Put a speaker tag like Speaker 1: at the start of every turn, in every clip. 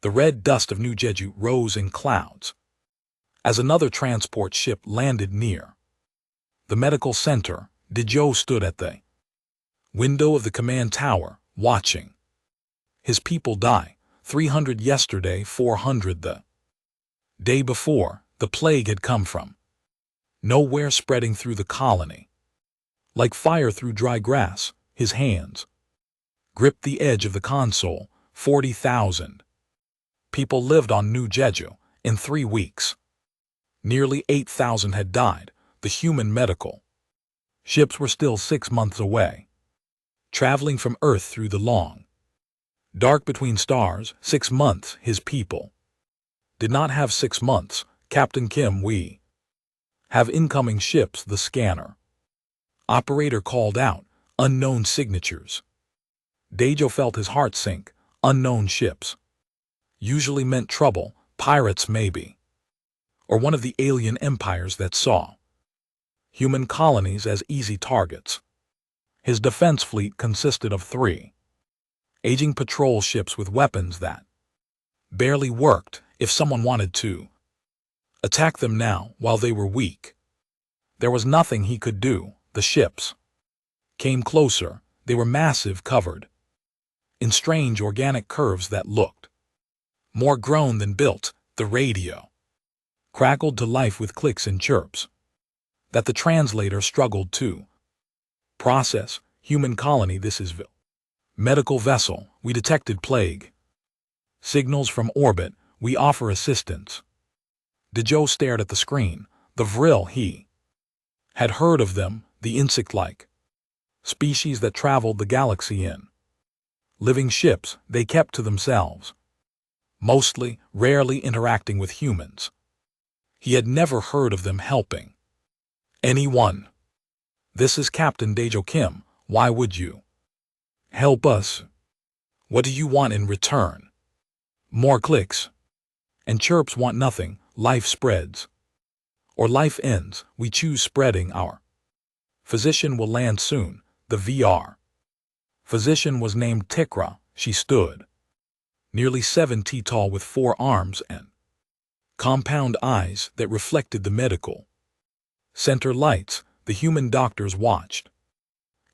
Speaker 1: The red dust of New Jeju rose in clouds as another transport ship landed near. The medical center, Dejo stood at the window of the command tower, watching. His people die, 300 yesterday, 400 the day before. The plague had come from nowhere, spreading through the colony. Like fire through dry grass, his hands gripped the edge of the console. 40,000 people lived on New Jeju in 3 weeks. Nearly 8,000 had died. The human medical ships were still 6 months away, traveling from Earth through the long dark between stars. 6 months. His people did not have 6 months. Captain Kim, we have incoming ships. The scanner operator called out. Unknown signatures. Dejo felt his heart sink. Unknown ships usually meant trouble, pirates maybe, or one of the alien empires that saw human colonies as easy targets. His defense fleet consisted of 3 aging patrol ships with weapons that barely worked. If someone wanted to attack them now while they were weak, there was nothing he could do. The ships came closer. They were massive, covered in strange organic curves that looked more grown than built. The radio crackled to life with clicks and chirps that the translator struggled to process. Human colony, this is medical vessel. We detected plague signals from orbit. We offer assistance. Dejo stared at the screen. The Vril, he had heard of them, the insect-like species that traveled the galaxy in living ships. They kept to themselves, mostly, rarely interacting with humans. He had never heard of them helping anyone. This is Captain Dejo Kim. Why would you help us? What do you want in return? More clicks and chirps. Want nothing. Life spreads or life ends. We choose spreading. Our physician will land soon. The VR physician was named Tikra. She stood nearly 7 feet tall with 4 arms and compound eyes that reflected the medical center lights. The human doctors watched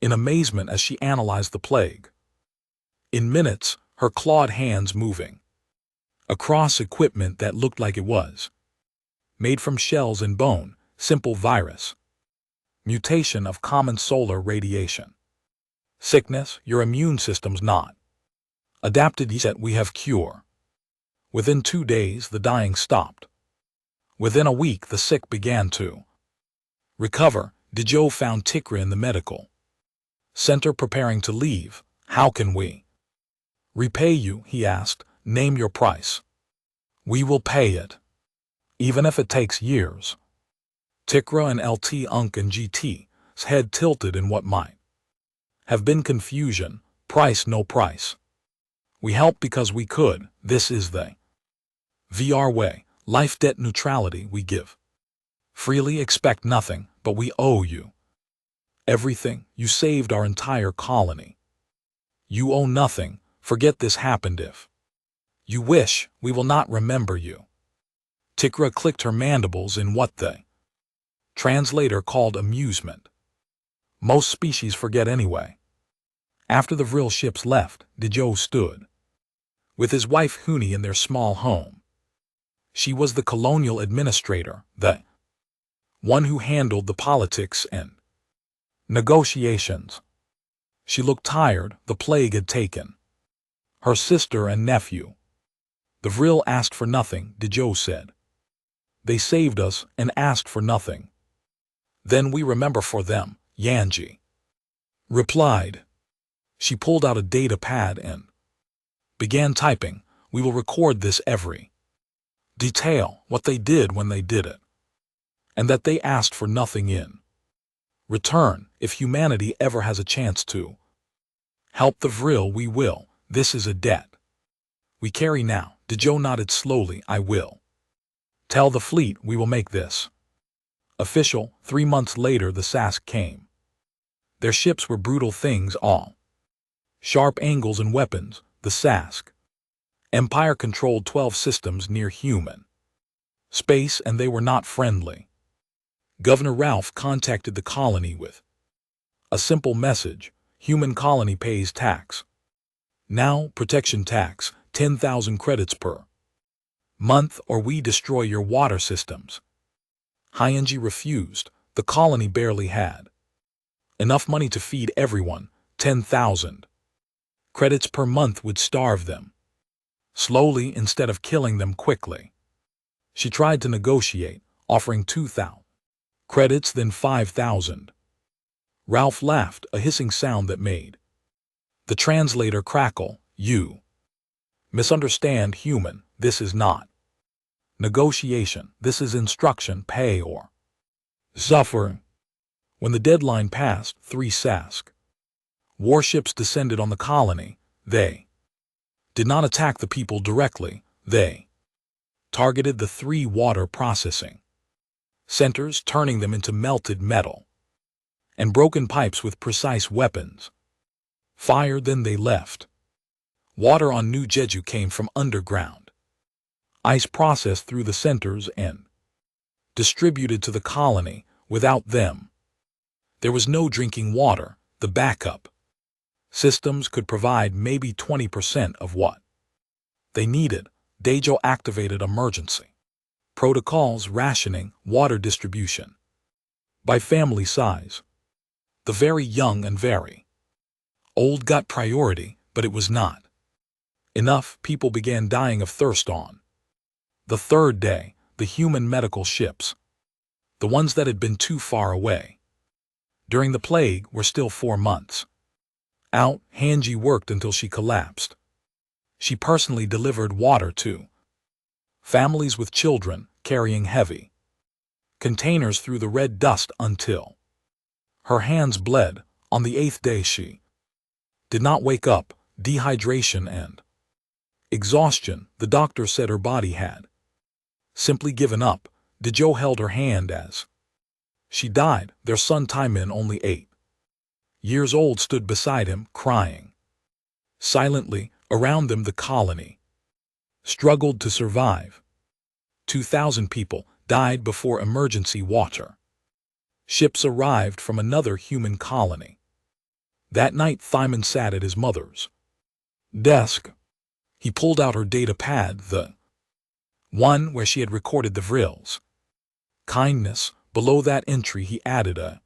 Speaker 1: in amazement as she analyzed the plague. In minutes, her clawed hands moving across equipment that looked like it was made from shells and bone. Simple virus mutation of common solar radiation sickness. Your immune system's not adapted yet. We have cure. Within 2 days, the dying stopped. Within a week, the sick began to recover. Dejo found Tikra in the medical center preparing to leave. How can we repay you? He asked. Name your price. We will pay it, even if it takes years. Tikra and LT Unk and GT's head tilted in what might have been confusion. Price, no price. We help because we could. This is the VR way. Life debt neutrality. We give freely, expect nothing, but we owe you everything. You saved our entire colony. You owe nothing. Forget this happened. If you wish, we will not remember you. Tikra clicked her mandibles in what the translator called amusement. Most species forget anyway. After the Vril ships left, Dejo stood with his wife Huni in their small home. She was the colonial administrator, the one who handled the politics and negotiations. She looked tired. The plague had taken her sister and nephew. The Vril asked for nothing, Dejo said. They saved us and asked for nothing. Then we remember for them, Yanji replied. She pulled out a data pad and began typing. We will record this every detail, what they did when they did it, and that they asked for nothing in return. If humanity ever has a chance to help the Vril, we will. This is a debt we carry now. Dejo nodded slowly. I will tell the fleet we will make this official. 3 months later, the Sask came. Their ships were brutal things, all sharp angles and weapons. The Sask Empire controlled 12 systems near human space, and they were not friendly. Governor Ralph contacted the colony with a simple message: human colony pays tax. Now, protection tax, 10,000 credits per month, or we destroy your water systems. Hyunji refused. The colony barely had enough money to feed everyone. 10,000 credits per month would starve them slowly instead of killing them quickly. She tried to negotiate, offering 2,000 credits, then 5,000. Ralph laughed, a hissing sound that made the translator crackle. You misunderstand, human. This is not negotiation. This is instruction: pay or suffer. When the deadline passed, 3 Sask warships descended on the colony. They did not attack the people directly. They targeted the 3 water processing centers, turning them into melted metal and broken pipes with precise weapons. Fire, then they left. Water on New Jeju came from underground. Ice processed through the centers and distributed to the colony. Without them, there was no drinking water. The backup systems could provide maybe 20% of what they needed. Daejo activated emergency protocols, rationing, water distribution by family size. The very young and very old got priority, but it was not enough. People began dying of thirst on the 3rd day. The human medical ships, the ones that had been too far away during the plague, were still 4 months out. Hanji worked until she collapsed. She personally delivered water to families with children, carrying heavy containers through the red dust until her hands bled. On the 8th day she did not wake up. Dehydration and exhaustion. The doctor said her body had simply given up. Daejo held her hand as she died. Their son Taimin, only 8 years old, stood beside him, crying silently. Around them, the colony struggled to survive. 2,000 people died before emergency water ships arrived from another human colony. That night, Thyman sat at his mother's desk. He pulled out her data pad, the one where she had recorded the Vril's kindness. Below that entry, he added a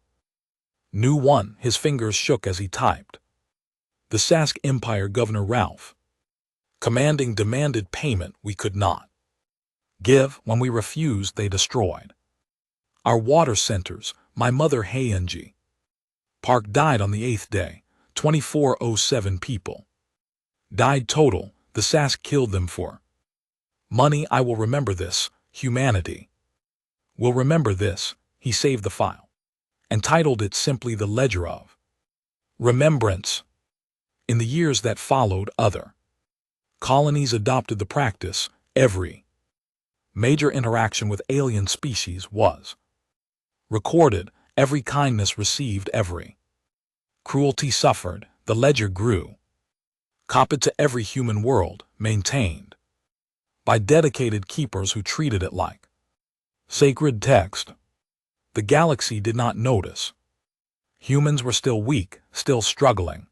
Speaker 1: new one. His fingers shook as he typed. The Sask Empire Governor Ralph commanding demanded payment we could not give. When we refused, they destroyed our water centers. My mother Hyunji Park died on the 8th day. 2407 people died total. The Sask killed them for money. I will remember this. Humanity will remember this. He saved the file and titled it simply The Ledger of Remembrance. In the years that followed, other colonies adopted the practice. Every major interaction with alien species was recorded. Every kindness received, every cruelty suffered. The ledger grew, copied to every human world, maintained by dedicated keepers who treated it like sacred text. The galaxy did not notice. Humans were still weak, still struggling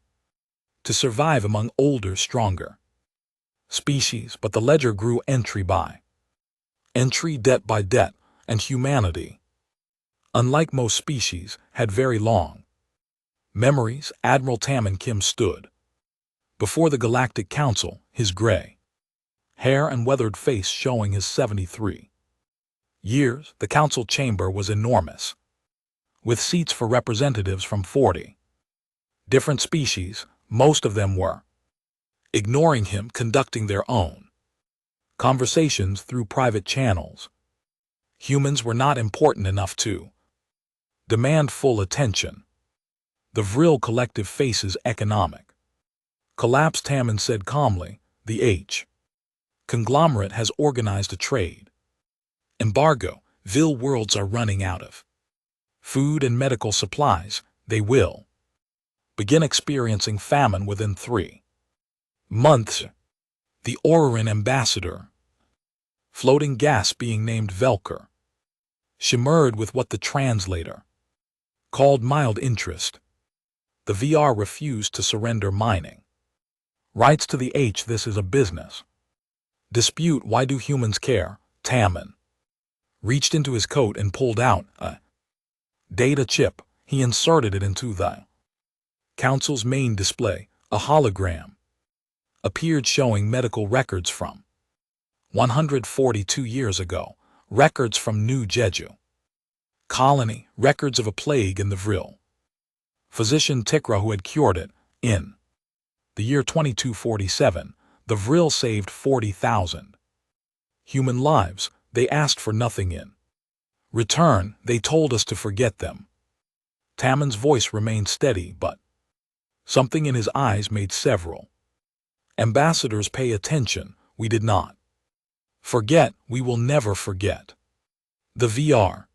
Speaker 1: to survive among older, stronger species, but the ledger grew entry by entry, debt by debt, and humanity, unlike most species, had very long memories. Admiral Tammin Kim stood before the Galactic Council, his gray hair and weathered face showing his 73 years. The council chamber was enormous, with seats for representatives from 40 different species. Most of them were ignoring him, conducting their own conversations through private channels. Humans were not important enough to demand full attention. The Vril collective faces economic collapse. Tammin said calmly, the H conglomerate has organized a trade embargo. Vil worlds are running out of food and medical supplies. They will begin experiencing famine within 3 months. The Orion ambassador, floating gas being named Velker, shimmered with what the translator called mild interest. The VR refused to surrender mining rights to the H. This is a business dispute. Why do humans care? Tamman reached into his coat and pulled out a data chip. He inserted it into the council's main display. A hologram appeared showing medical records from 142 years ago, records from New Jeju colony, records of a plague in the Vril. Physician Tikra who had cured it. In the year 2247, the Vril saved 40,000 human lives. They asked for nothing in return. They told us to forget them. Tamman's voice remained steady, but something in his eyes made several ambassadors pay attention. We did not forget. We will never forget. The VR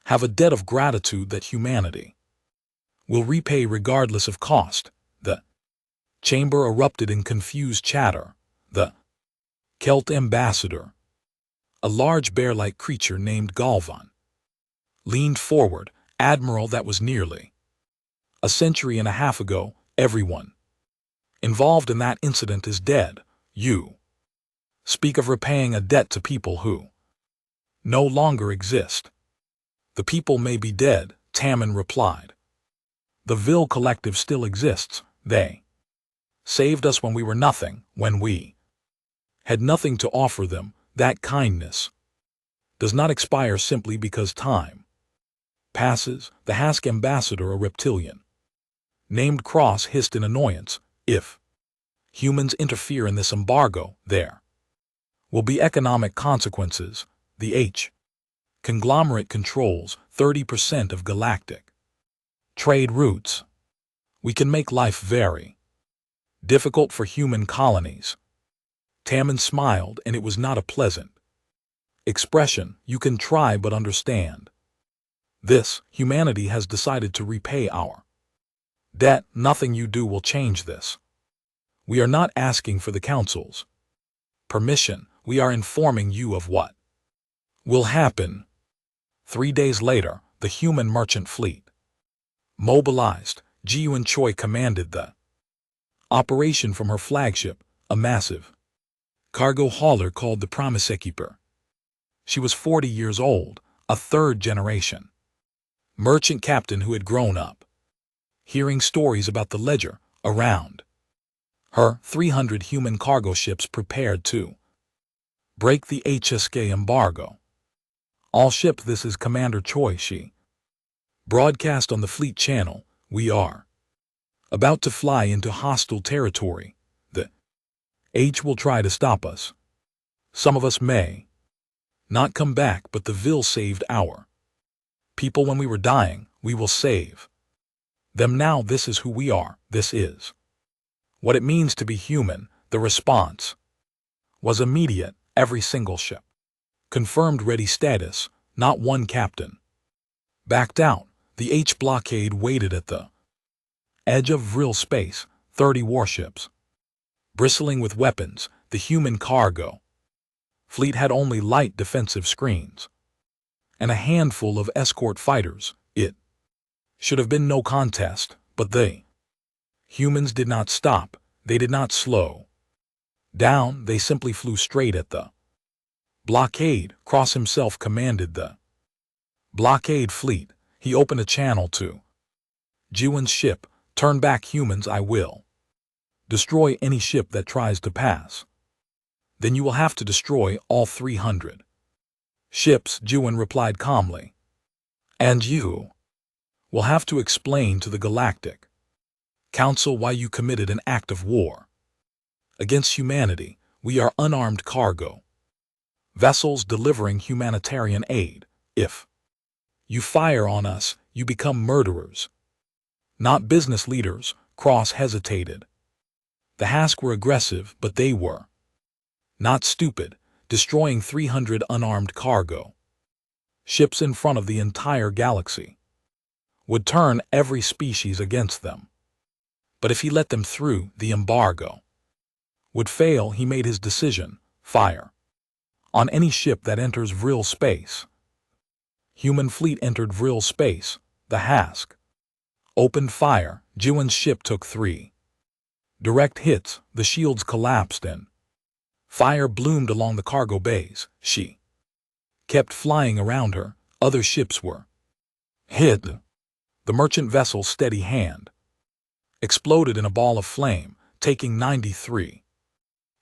Speaker 1: have a debt of gratitude that humanity will repay regardless of cost. The chamber erupted in confused chatter. The Celt ambassador, a large bear-like creature named Galvan, leaned forward. Admiral, that was nearly a century and a half ago. Everyone involved in that incident is dead. You speak of repaying a debt to people who no longer exist. The people may be dead, Tamman replied. The Vil Collective still exists. They saved us when we were nothing, when we had nothing to offer them. That kindness does not expire simply because time passes. The Hask ambassador, a reptilian named Cross, hissed in annoyance. If humans interfere in this embargo, there will be economic consequences. The H conglomerate controls 30% of galactic trade routes. We can make life very difficult for human colonies. Tamman smiled, and it was not a pleasant expression. You can try, but understand this: humanity has decided to repay our debt. Nothing you do will change this. We are not asking for the Council's permission. We are informing you of what will happen. 3 days later, the human merchant fleet mobilized. Ji-Yun Choi commanded the operation from her flagship, a massive cargo hauler called the Promisekeeper. She was 40 years old, a third-generation merchant captain who had grown up hearing stories about the ledger around her. 300 human cargo ships prepared to break the HSK embargo. All ship, this is Commander Choi. She broadcast on the fleet channel. We are about to fly into hostile territory. The H will try to stop us. Some of us may not come back, but the Vil saved our people when we were dying. We will save them now. This is who we are. This is what it means to be human. The response was immediate. Every single ship confirmed ready status. Not one captain backed out. The H blockade waited at the edge of Vril space. 30 warships bristling with weapons. The human cargo fleet had only light defensive screens and a handful of escort fighters. It should have been no contest, but they humans did not stop. They did not slow down. They simply flew straight at the blockade. Cross himself commanded the blockade fleet. He opened a channel to Ji-Yun's ship. Turn back, humans. I will destroy any ship that tries to pass. Then you will have to destroy all 300 ships, Ji-Yun replied calmly. And you will have to explain to the Galactic Council why you committed an act of war against humanity. We are unarmed cargo vessels delivering humanitarian aid. If you fire on us, you become murderers, not business leaders. Cross hesitated. The Hask were aggressive, but they were not stupid. Destroying 300 unarmed cargo ships in front of the entire galaxy would turn every species against them. But if he let them through, the embargo Would fail, he made his decision: fire. On any ship that enters Vril space. Human fleet entered Vril space. The Hask opened fire. Jiwon's ship took 3 direct hits. The shields collapsed and fire bloomed along the cargo bays. She kept flying around her. Other ships were hit. The merchant vessel's steady hand exploded in a ball of flame, taking 93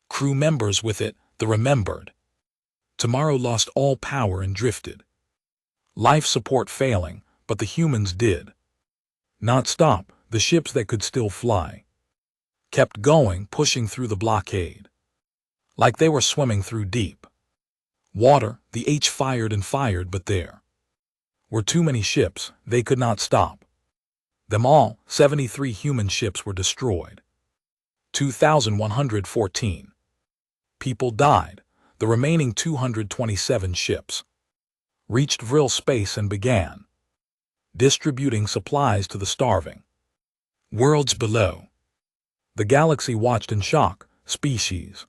Speaker 1: crew members with it. The Remembered Tomorrow lost all power and drifted. Life support failing, but the humans did not stop. The ships that could still fly kept going, pushing through the blockade like they were swimming through deep water. The H fired and fired, but there were too many ships. They could not stop them all. 73 human ships were destroyed. 2,114 people died. The remaining 227 ships reached Vril space and began distributing supplies to the starving worlds below. The galaxy watched in shock. Species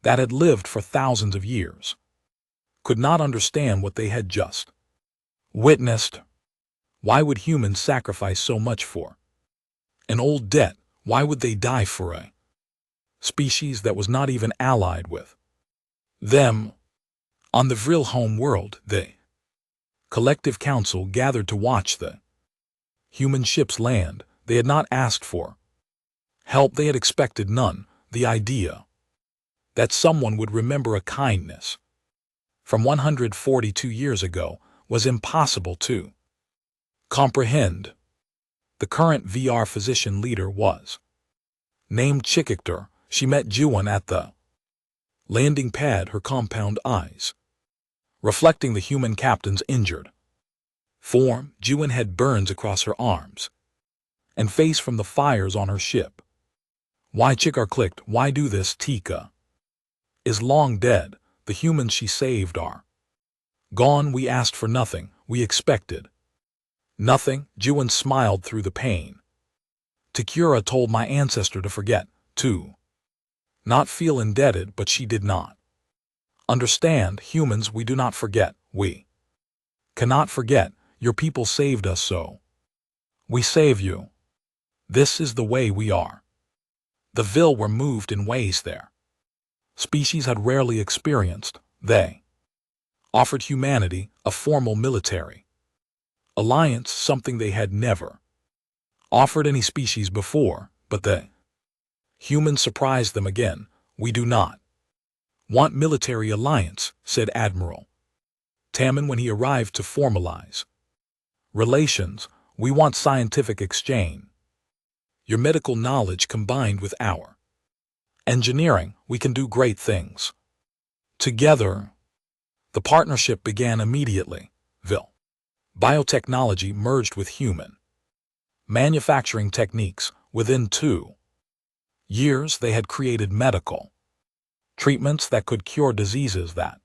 Speaker 1: that had lived for thousands of years could not understand what they had just witnessed. Why would humans sacrifice so much for an old debt? Why would they die for a species that was not even allied with them? On the Vril home world, the collective council gathered to watch the human ships land. They had not asked for help. They had expected none. The idea that someone would remember a kindness from 142 years ago was impossible to comprehend. The current VR physician leader was named Chikikter. She met Jiwon at the landing pad, her compound eyes reflecting the human captain's injured form. Jiwon had burns across her arms and face from the fires on her ship. Why? Chikar clicked. Why do this? Tika is long dead. The humans she saved are gone. We asked for nothing. We expected nothing. Jiwon smiled through the pain. Takura told my ancestor to forget, to not feel indebted, but she did not understand. Humans, we do not forget. We cannot forget. Your people saved us, so we save you. This is the way we are. The Vil were moved in ways their species had rarely experienced. They offered humanity a formal military alliance, something they had never offered any species before. But the humans surprised them again. We do not want military alliance, said Admiral Tammin when he arrived to formalize relations. We want scientific exchange. Your medical knowledge combined with our engineering, we can do great things together. The partnership began immediately. Vil biotechnology merged with human manufacturing techniques. Within 2 years, they had created medical treatments that could cure diseases that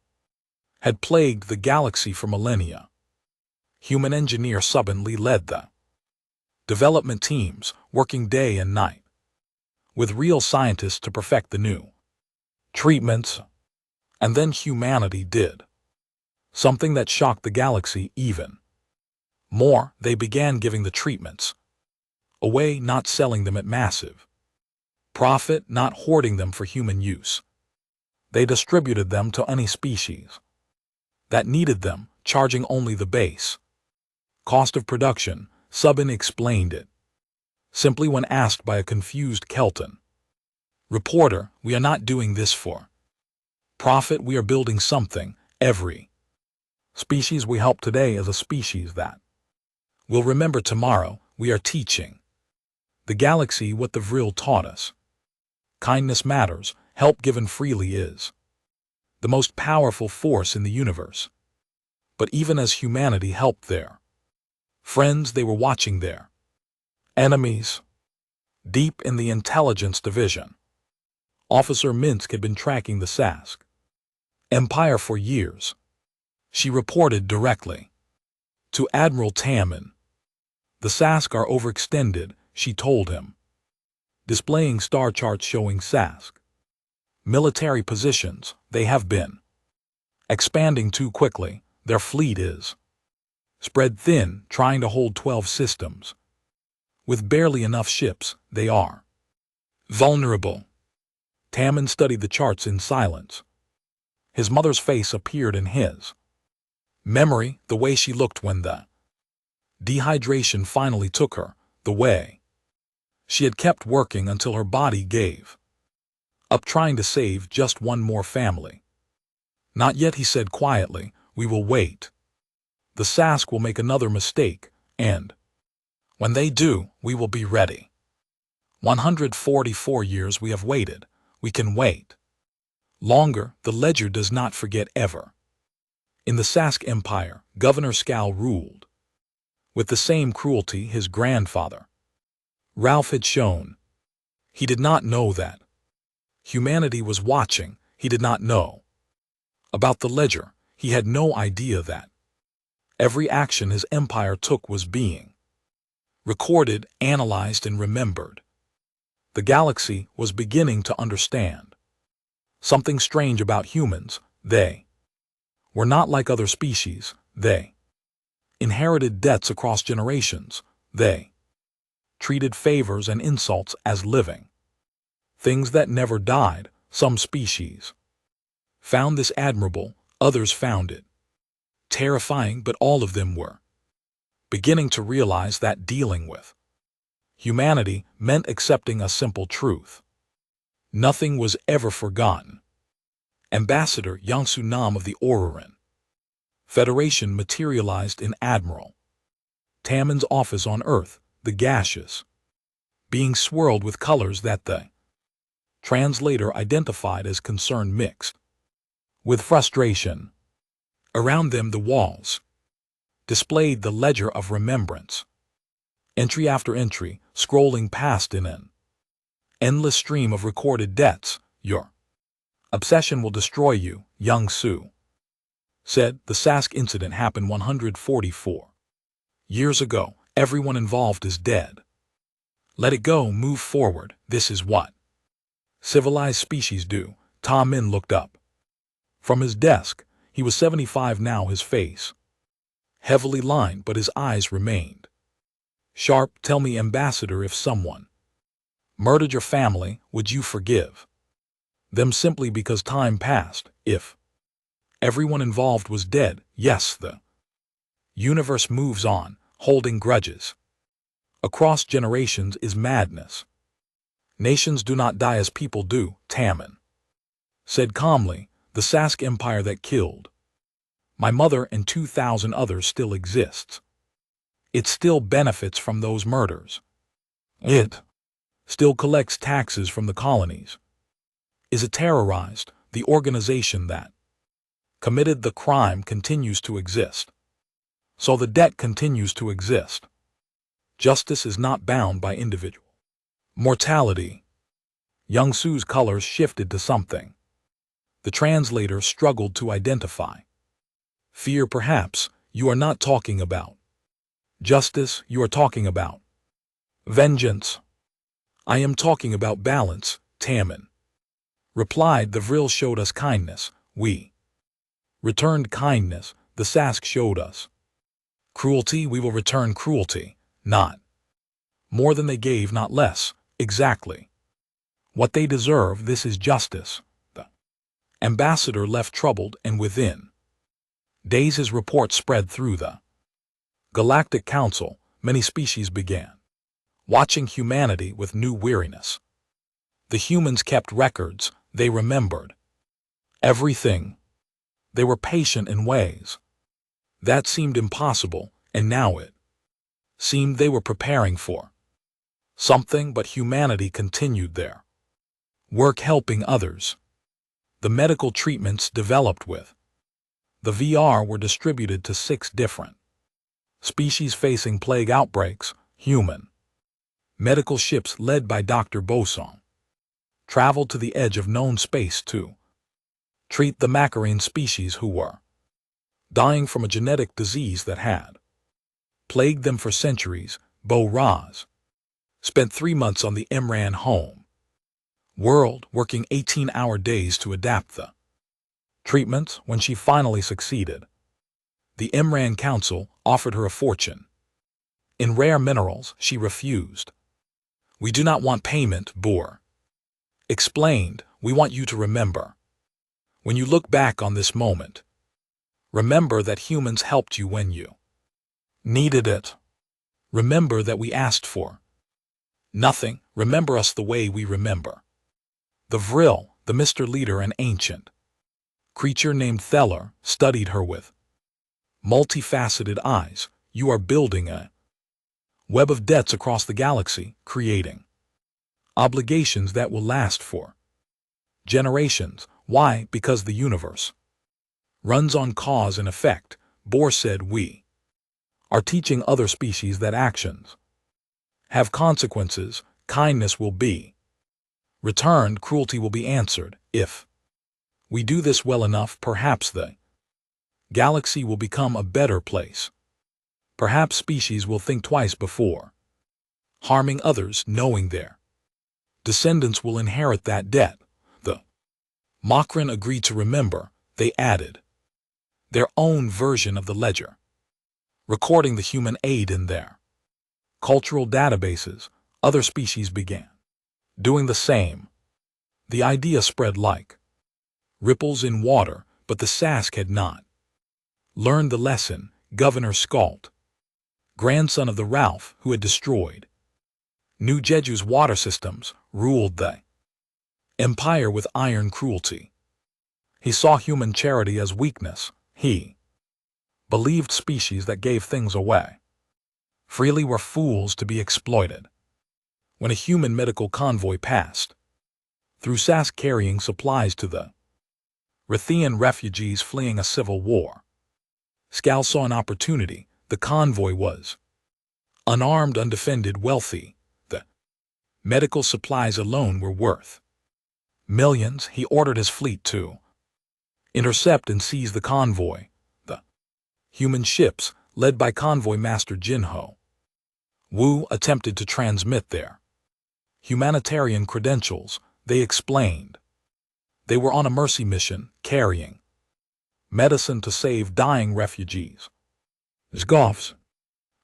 Speaker 1: had plagued the galaxy for millennia. Human engineer Subin Lee led the development teams, working day and night with real scientists to perfect the new treatments. And then humanity did something that shocked the galaxy even more. They began giving the treatments away, not selling them at massive profit, not hoarding them for human use. They distributed them to any species that needed them, charging only the base cost of production. Subin explained it simply when asked by a confused Kelton reporter. We are not doing this for profit. We are building something. Every species we help today is a species that will remember tomorrow. We are teaching the galaxy what the Vril taught us. Kindness matters. Help given freely is the most powerful force in the universe. But even as humanity helped their friends, they were watching their enemies. Deep in the intelligence division, Officer Minsk had been tracking the Sask Empire for years. She reported directly to Admiral Tammin. The Sask are overextended, she told him, displaying star charts showing Sask Military positions, they have been expanding too quickly. Their fleet is spread thin, trying to hold 12 systems. With barely enough ships, they are vulnerable. Tammin studied the charts in silence. His mother's face appeared in his memory, the way she looked when the dehydration finally took her, the way she had kept working until her body gave up, trying to save just one more family. Not yet, he said quietly. We will wait. The Sask will make another mistake, and when they do, we will be ready. 144 years we have waited. We can wait longer. The ledger does not forget ever. In the Sask Empire, Governor Scal ruled with the same cruelty his grandfather Ralph had shown. He did not know that humanity was watching. He did not know about the ledger. He had no idea that every action his empire took was being recorded, analyzed, and remembered. The galaxy was beginning to understand something strange about humans. They were not like other species. They inherited debts across generations. They treated favors and insults as living things that never died. Some species found this admirable, others found it terrifying, but all of them were beginning to realize that dealing with humanity meant accepting a simple truth. Nothing was ever forgotten. Ambassador Yangsu Nam of the Ororan Federation materialized in Admiral Tammin's office on Earth, the gaseous being swirled with colors that the translator identified as concern mixed with frustration. Around them, the walls displayed the ledger of remembrance, entry after entry, scrolling past in an endless stream of recorded debts. Your obsession will destroy you, Young Su said. The Sask incident happened 144 years ago. Everyone involved is dead. Let it go, move forward. This is what civilized species do. Min looked up from his desk. He was 75 now, his face heavily lined, but his eyes remained sharp. Tell me, Ambassador, if someone murdered your family, would you forgive them simply because time passed? If everyone involved was dead, yes, the universe moves on. Holding grudges across generations is madness. Nations do not die as people do, Tammin said calmly. The Sask Empire that killed my mother and 2,000 others still exists. It still benefits from those murders. It still collects taxes from the colonies. Is it terrorized? The organization that committed the crime continues to exist. So the debt continues to exist. Justice is not bound by individual mortality. Young Su's colors shifted to something the translator struggled to identify. Fear, perhaps. You are not talking about justice, you are talking about vengeance. I am talking about balance, Tammin replied. The Vril showed us kindness. We returned kindness. The Sask showed us cruelty. We will return cruelty. Not more than they gave, not less. Exactly what they deserve. This is justice. The ambassador left troubled, and within days his report spread through the Galactic Council. Many species began watching humanity with new weariness. The humans kept records. They remembered everything. They were patient in ways that seemed impossible, and now it seemed they were preparing for something. But humanity continued their work, helping others. The medical treatments developed with the VR were distributed to 6 different species facing plague outbreaks. Human medical ships led by Dr. Bosong traveled to the edge of known space to treat the Macarine species who were dying from a genetic disease that had plagued them for centuries. Bo Raz spent 3 months on the Imran home, world, working 18-hour days to adapt the treatments. When she finally succeeded, the Imran Council offered her a fortune. In rare minerals, she refused. "We do not want payment," Boer explained. "We want you to remember. When you look back on this moment, remember that humans helped you when you needed it. Remember that we asked for nothing. Remember us the way we remember." The Vril, the Mr. Leader, an ancient creature named Theller, studied her with multifaceted eyes. "You are building a web of debts across the galaxy, creating obligations that will last for generations. Why? Because the universe runs on cause and effect." Bohr said, "We are teaching other species that actions have consequences. Kindness will be returned, cruelty will be answered. If we do this well enough, perhaps the galaxy will become a better place. Perhaps species will think twice before harming others, knowing their descendants will inherit that debt." The Makran agreed to remember. They added their own version of the ledger, recording the human aid in their cultural databases. Other species began doing the same. The idea spread like ripples in water, but the Sask had not learned the lesson. Governor Skalt, grandson of the Ralph who had destroyed New Jeju's water systems, ruled the empire with iron cruelty. He saw human charity as weakness. He believed species that gave things away freely were fools to be exploited. When a human medical convoy passed through Sask carrying supplies to the Rithian refugees fleeing a civil war, Skal saw an opportunity. The convoy was unarmed, undefended, wealthy. The medical supplies alone were worth millions. He ordered his fleet to intercept and seize the convoy. The human ships, led by convoy master Jinho Wu, attempted to transmit their humanitarian credentials. They explained they were on a mercy mission, carrying medicine to save dying refugees. Zgov's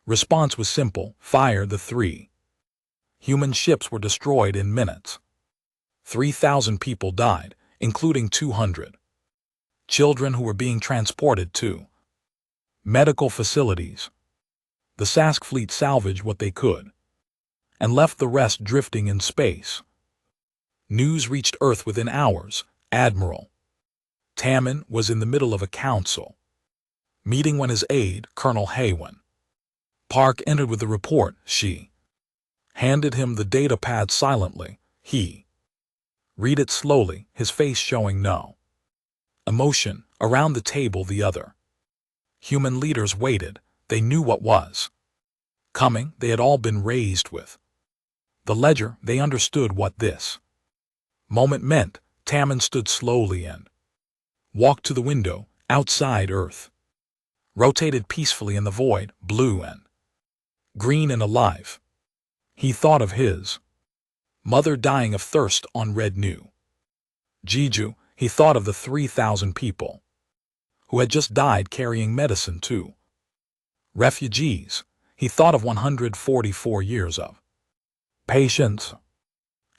Speaker 1: response was simple: fire. The 3 human ships were destroyed in minutes. 3,000 people died, including 200 children who were being transported to medical facilities. The Sask fleet salvaged what they could and left the rest drifting in space. News reached Earth within hours. Admiral Tammin was in the middle of a council meeting when his aide, Colonel Haywen Park, entered with the report. She handed him the data pad silently. He read it slowly, his face showing no emotion. Around the table, the other human leaders waited. They knew what was coming. They had all been raised with the ledger. They understood what this moment meant. Tammin stood slowly and walked to the window. Outside, Earth rotated peacefully in the void, blue and green and alive. He thought of his mother dying of thirst on Red New Jeju. He thought of the 3,000 people who had just died carrying medicine to refugees. He thought of 144 years of patience.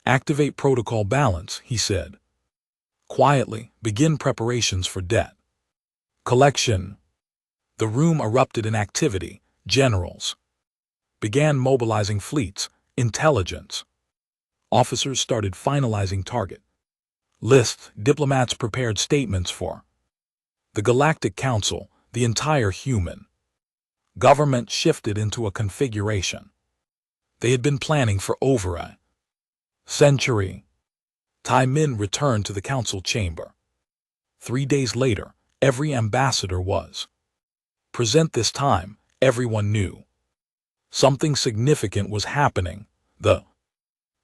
Speaker 1: Activate protocol balance, he said quietly. Begin preparations for debt collection. The room erupted in activity. Generals began mobilizing fleets. Intelligence officers started finalizing target lists. Diplomats prepared statements for the Galactic Council. The entire human government shifted into a configuration they had been planning for over a century. Tai Min returned to the council chamber. 3 days later, every ambassador was present. This time, everyone knew something significant was happening. The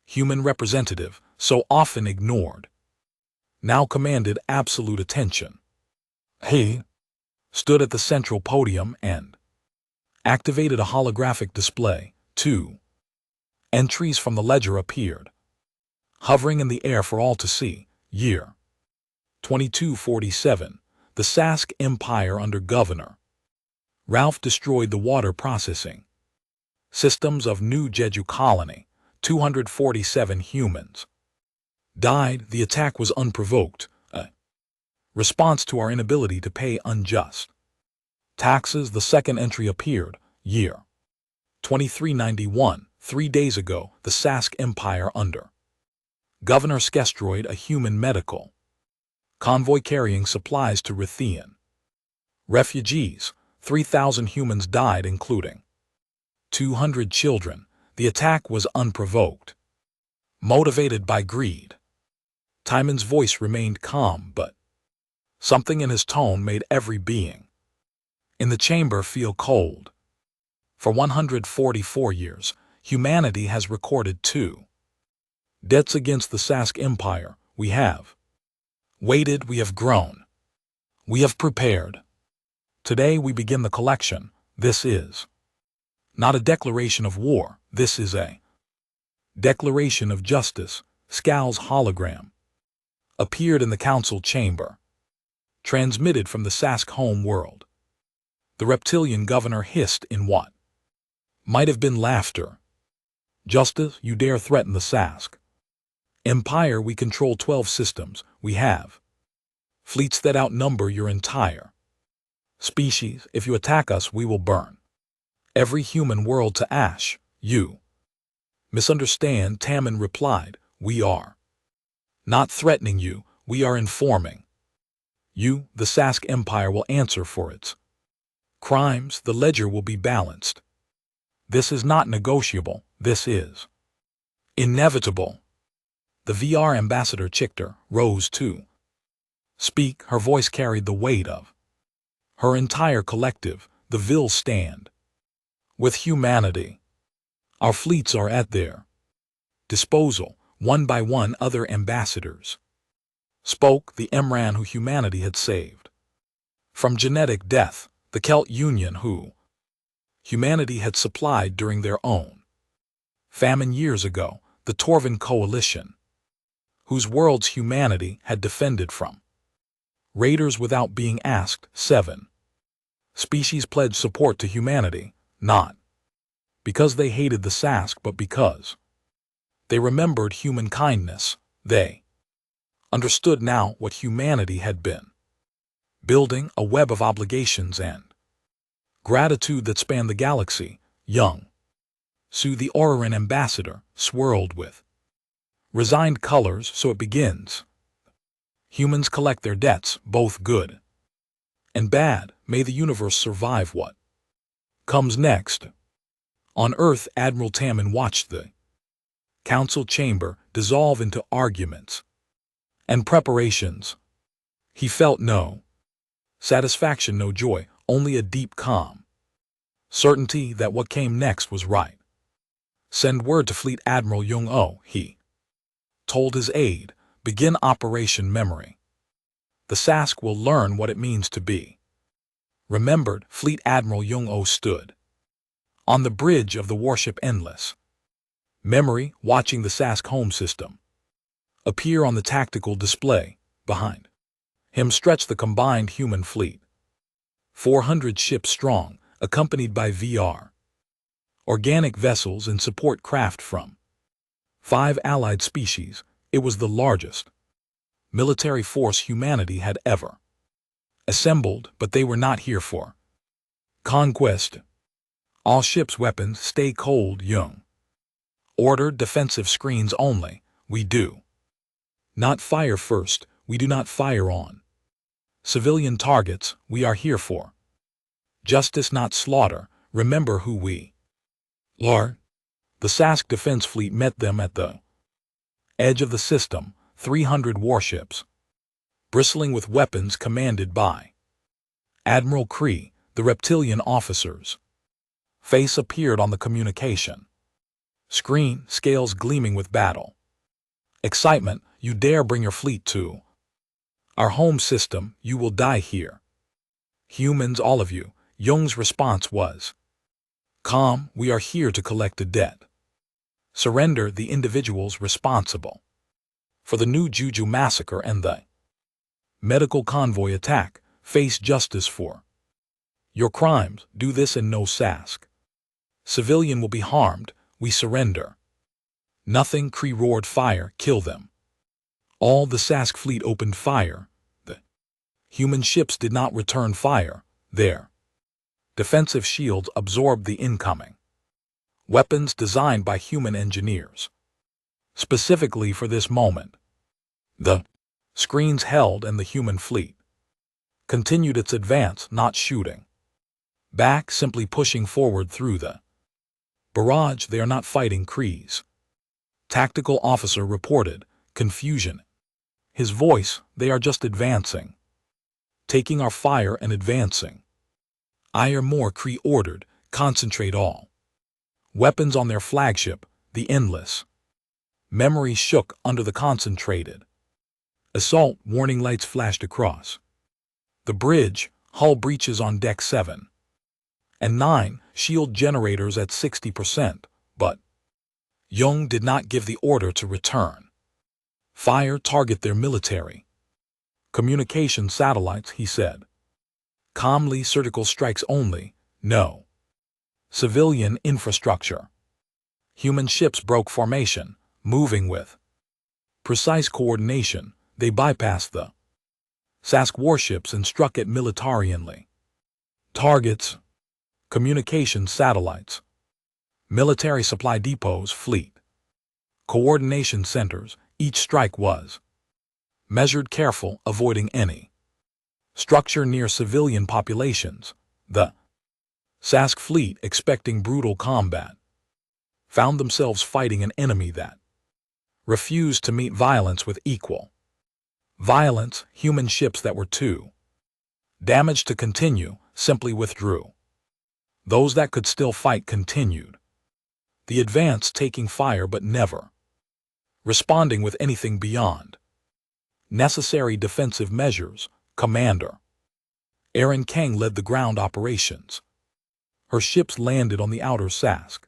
Speaker 1: human representative, so often ignored, now commanded absolute attention. He stood at the central podium and activated a holographic display. 2 entries from the ledger appeared. hovering in the air for all to see. Year 2247. The Sask Empire under Governor Ralph destroyed the water processing systems of New Jeju Colony. 247 humans died. The attack was unprovoked, a response to our inability to pay unjust taxes. The second entry appeared. Year 2391. 3 days ago, the Sask Empire under Governor destroyed a human medical convoy carrying supplies to Rithian refugees. 3,000 humans died, including 200 children. The attack was unprovoked, motivated by greed. Timon's voice remained calm, but something in his tone made every being in the chamber feel cold. For 144 years, humanity has recorded 2 deaths against the Sask Empire. We have waited, we have grown, we have prepared. Today we begin the collection. This is not a declaration of war, this is a declaration of justice. Scowl's hologram appeared in the council chamber, transmitted from the Sask home world. The reptilian governor hissed in what might have been laughter. Justice, you dare threaten the Sask Empire? We control 12 systems. We have fleets that outnumber your entire species. If you attack us, we will burn every human world to ash. You misunderstand, Tamon replied. We are not threatening you, we are informing you. The Sask Empire will answer for its crimes. The ledger will be balanced. This is not negotiable, this is inevitable. The VR ambassador Chichter rose to speak. Her voice carried the weight of her entire collective. The Vil stand with humanity. Our fleets are at their disposal. One by one, other ambassadors spoke. The Emran who humanity had saved from genetic death, the Celt Union who humanity had supplied during their own famine years ago, the Torvin Coalition, whose worlds humanity had defended from raiders without being asked. 7 species pledged support to humanity, not because they hated the Sask, but because they remembered human kindness. They understood now what humanity had been building, a web of obligations and gratitude that spanned the galaxy. Young Su, the Auroran ambassador, swirled with resigned colors. So it begins. Humans collect their debts, both good and bad. May the universe survive what comes next. On Earth, Admiral Tamon watched the council chamber dissolve into arguments and preparations. He felt no satisfaction, no joy, only a deep calm certainty that what came next was right. Send word to Fleet Admiral Jung-Oh, he told his aide. Begin Operation Memory. The Sask will learn what it means to be remembered. Fleet Admiral Jung-Oh stood on the bridge of the warship Endless Memory, watching the Sask home system appear on the tactical display. Behind him stretched the combined human fleet, 400 ships strong, accompanied by VR organic vessels and support craft from 5 allied species. It was the largest military force humanity had ever assembled, but they were not here for conquest. All ships' weapons stay cold. Jung ordered defensive screens only. We do not fire first. We do not fire on civilian targets. We are here for justice, not slaughter. Remember who we are. The Sask Defense Fleet met them at the edge of the system, 300 warships, bristling with weapons, commanded by Admiral Kree. The reptilian officer's face appeared on the communication screen, scales gleaming with battle excitement. You dare bring your fleet to our home system, you will die here. Humans, all of you. Jung's response was calm. We are here to collect a debt. Surrender the individuals responsible. for the new Jeju massacre and the medical convoy attack, face justice for your crimes. Do this and no Sask civilian will be harmed. We surrender. Nothing. Kree roared, fire, kill them. All the Sask fleet opened fire. The human ships did not return fire. Their defensive shields absorbed the incoming weapons designed by human engineers specifically for this moment. The screens held, and the human fleet continued its advance, not shooting back, simply pushing forward through the barrage. They are not fighting Krees. Tactical officer reported, confusion. His voice, they are just advancing. Taking our fire and advancing. Ire more, Kree ordered, concentrate all weapons on their flagship, the Endless. Memory shook under the concentrated assault. Warning lights flashed across the bridge, hull breaches on deck 7 and 9, shield generators at 60%, but Young did not give the order to return fire. Target their military communication satellites, he said. Calmly, surgical strikes only, no civilian infrastructure. Human ships broke formation, moving with precise coordination. They bypassed the Sask warships and struck at militarianly targets, communication satellites, military supply depots, fleet coordination centers. Each strike was measured, careful, avoiding any structure near civilian populations. The Sask fleet, expecting brutal combat, found themselves fighting an enemy that refused to meet violence with equal violence. Human ships that were too damaged to continue simply withdrew. Those that could still fight continued the advance, taking fire but never responding with anything beyond necessary defensive measures. Commander Erin Kang led the ground operations. Her ships landed on the outer Sask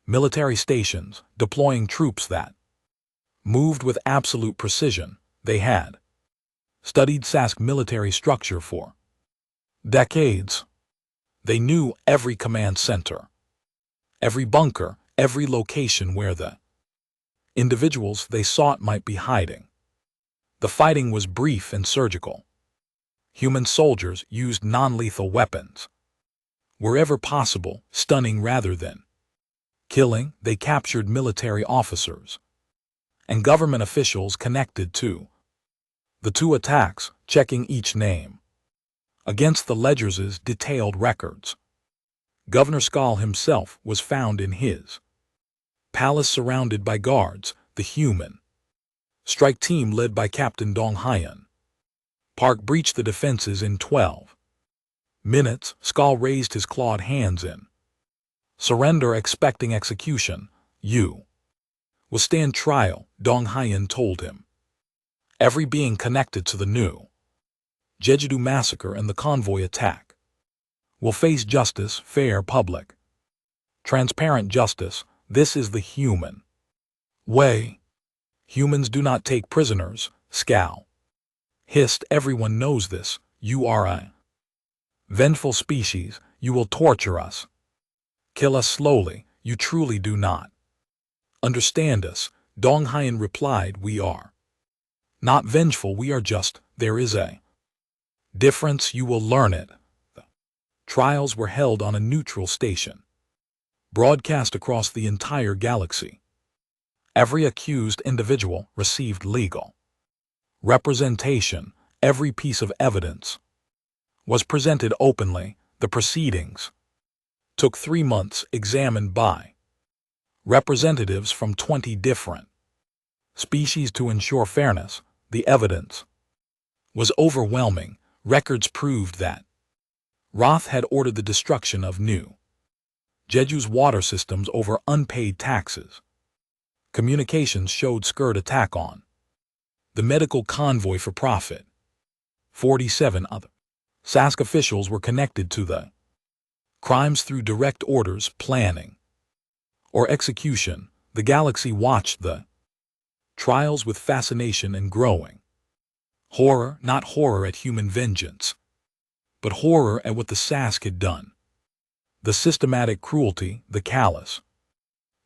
Speaker 1: military stations, deploying troops that moved with absolute precision. They had studied Sask military structure for decades. They knew every command center, every bunker, every location where the individuals they sought might be hiding. The fighting was brief and surgical. Human soldiers used non-lethal weapons wherever possible, stunning rather than killing. They captured military officers and government officials connected to the two attacks, checking each name against the ledgers' detailed records. Governor Skal himself was found in his palace surrounded by guards. The human strike team led by Captain Dong Hyun Park breached the defenses in 12 minutes. Skal raised his clawed hands in surrender, expecting execution. You will stand trial, Dong Hyun told him. Every being connected to the new Jeju massacre and the convoy attack will face justice, fair, public, transparent justice. This is the human way. Humans do not take prisoners. Skal hissed. Everyone knows this. You are a vengeful species. You will torture us, kill us slowly. You truly do not understand us. Dong Hyun replied, we are not vengeful. We are just, there is a difference. You will learn it. The trials were held on a neutral station, broadcast across the entire galaxy. Every accused individual received legal representation. Every piece of evidence was presented openly. The proceedings took 3 months, examined by representatives from 20 different species to ensure fairness. The evidence was overwhelming. Records proved that Roth had ordered the destruction of new Jeju's water systems over unpaid taxes. Communications showed skirt attack on the medical convoy for profit. 47 other Sask officials were connected to the crimes through direct orders, planning, or execution. The galaxy watched the Trials with fascination and growing. Horror, not horror at human vengeance, but horror at what the Sask had done. The systematic cruelty, the callous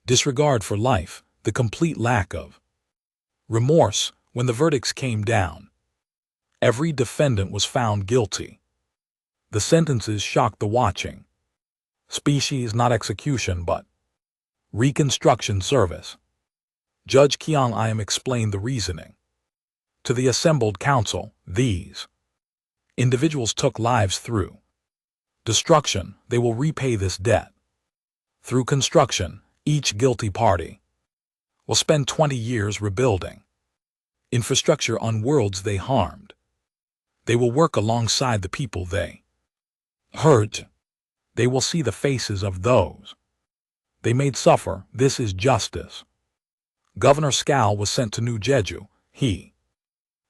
Speaker 1: disregard for life, the complete lack of remorse. When the verdicts came down, every defendant was found guilty. The sentences shocked the watching species, not execution but reconstruction service. Judge Kiang Iam explained the reasoning to the assembled council. These individuals took lives through destruction. They will repay this debt through construction. Each guilty party will spend 20 years rebuilding infrastructure on worlds they harmed. They will work alongside the people they hurt. They will see the faces of those they made suffer. This is justice. Governor Skal was sent to New Jeju. He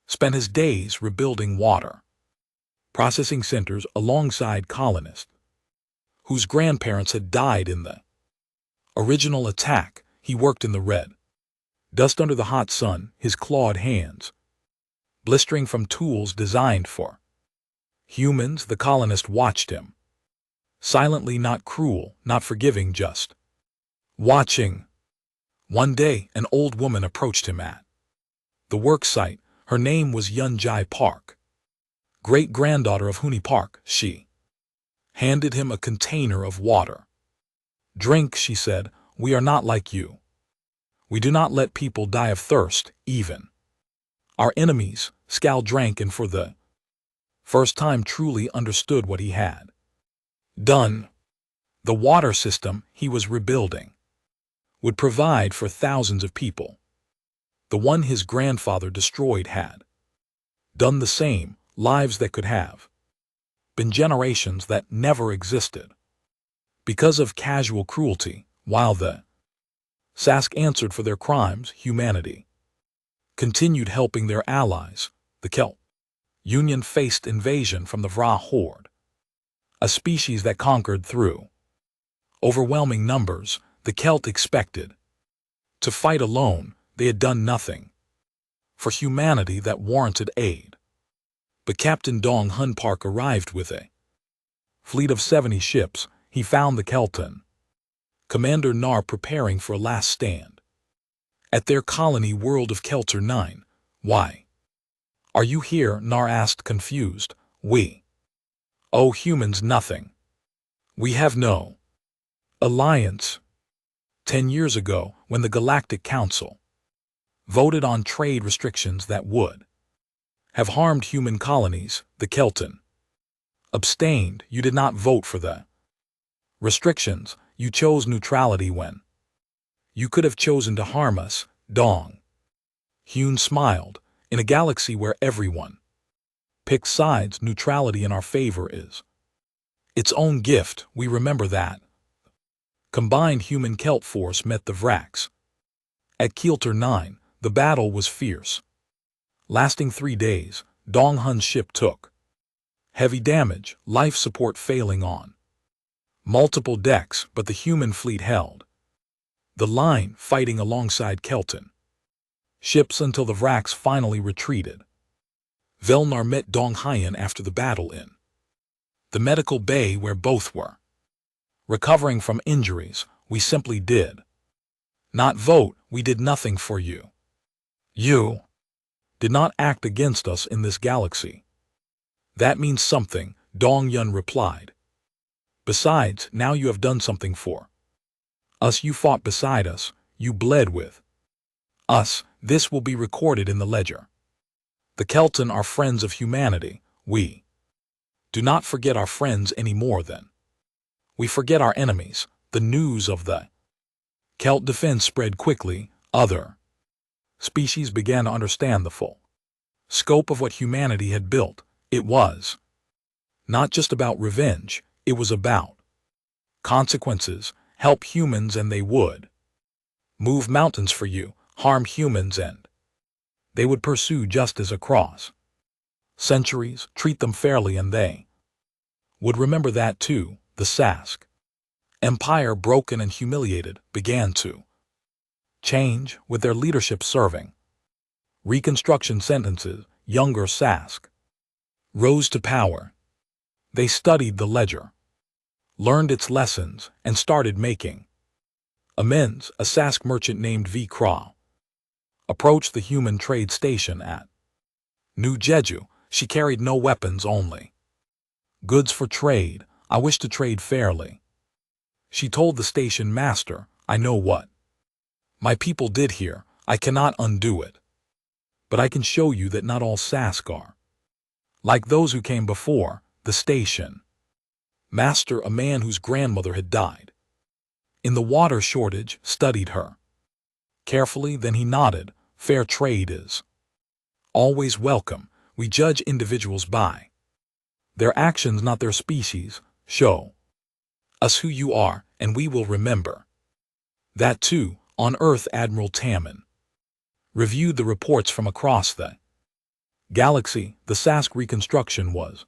Speaker 1: spent his days rebuilding water processing centers alongside colonists whose grandparents had died in the original attack. He worked in the red dust under the hot sun, his clawed hands blistering from tools designed for humans. The colonists watched him silently, not cruel, not forgiving, just watching. One day, an old woman approached him at the work site. Her name was Yunjai Park, great-granddaughter of Huni Park. She handed him a container of water. "Drink," she said. "We are not like you. We do not let people die of thirst, even our enemies." Skal drank and for the first time truly understood what he had done. The water system he was rebuilding would provide for thousands of people. The one his grandfather destroyed had done the same, lives that could have been generations that never existed because of casual cruelty. While the Sask answered for their crimes, humanity continued helping their allies. The Kelp Union faced invasion from the Vra horde, a species that conquered through overwhelming numbers. The Celt expected to fight alone. They had done nothing for humanity that warranted aid. But Captain Dong Hun Park arrived with a fleet of 70 ships. He found the Kelton Commander Nar preparing for a last stand at their colony world of Kelter 9. "Why are you here?" Nar asked, confused. "We owe humans nothing. We have no alliance." 10 years ago, when the Galactic Council voted on trade restrictions that would have harmed human colonies, the Kelton abstained. You did not vote for the restrictions. You chose neutrality when you could have chosen to harm us. Dong Hyun smiled. In a galaxy where everyone picks sides, neutrality in our favor is its own gift. We remember that. Combined human Kelp force met the Vrax at Kelter 9. The battle was fierce, lasting 3 days. Dong Hun's ship took heavy damage, life support failing on multiple decks, but the human fleet held the line, fighting alongside Kelton ships until the Vrax finally retreated. Velnar met Dong Hyen after the battle in the medical bay where both were recovering from injuries. "We simply did not vote. We did nothing for you. You did not act against us in this galaxy." "That means something," Dong Yun replied. "Besides, now you have done something for us. You fought beside us. You bled with us. This will be recorded in the ledger. The Kelton are friends of humanity. We do not forget our friends any more than we forget our enemies." The news of the Kelt defense spread quickly. Other species began to understand the full scope of what humanity had built. It was not just about revenge. It was about consequences. Help humans and they would move mountains for you. Harm humans and they would pursue justice across centuries. Treat them fairly and they would remember that too. The Sask Empire, broken and humiliated, began to change, with their leadership serving Reconstruction sentences, younger Sask. Rose to power. They studied the ledger, learned its lessons, and started making amends. A Sask merchant named V. Kra approached the human trade station at New Jeju. She carried no weapons, only goods for trade. I wish to trade fairly. She told the station master, I know what my people did here. I cannot undo it. But I can show you that not all Sask are like those who came before. The station master, a man whose grandmother had died in the water shortage, studied her carefully. Then he nodded. Fair trade is always welcome. We judge individuals by their actions, not their species. Show us who you are, and we will remember that too. On Earth, Admiral Tammin reviewed the reports from across the galaxy. The Sask reconstruction was